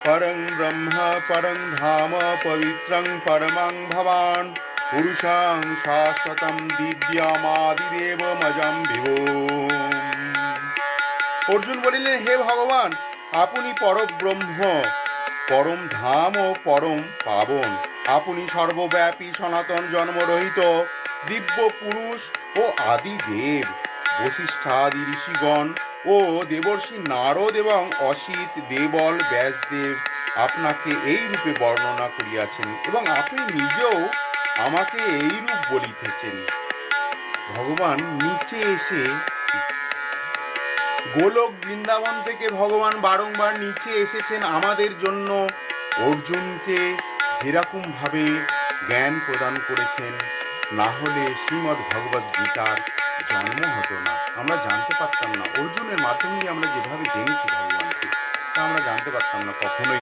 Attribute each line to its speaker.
Speaker 1: परं ब्रह्म परं धाम पवित्रं परमं भवान् पुरुषं शाश्वतं दिव्यमादिदेवमजं विभो। অর্জুন বলিলেন, হে ভগবান, আপনি পরব্রহ্ম, পরম ধাম ও পরম পাবন। আপনি সর্বব্যাপী সনাতন জন্মরহিত দিব্য পুরুষ ও আদি দেব। বশিষ্ঠাদি ঋষিগণ ও দেবর্ষি নারদ এবং অসিত দেবল ব্যাসদেব আপনাকে এই রূপে বর্ণনা করিয়াছেন এবং আপনি নিজেও আমাকে এই রূপ বলিতেছেন। ভগবান নিচে এসে গোলক বৃন্দাবন থেকে ভগবান বারংবার নিচে এসেছেন আমাদের জন্য। অর্জুনকে যেরকম ভাবে জ্ঞান প্রদান করেছেন, না হলে শ্রীমদ্ ভগবদ্ গীতার জন্ম হতো না, আমরা জানতে পারতাম না। অর্জুনের মাধ্যমে আমরা যেভাবে জেনেছি ভগবানকে, তা আমরা জানতে পারতাম না কখনোই।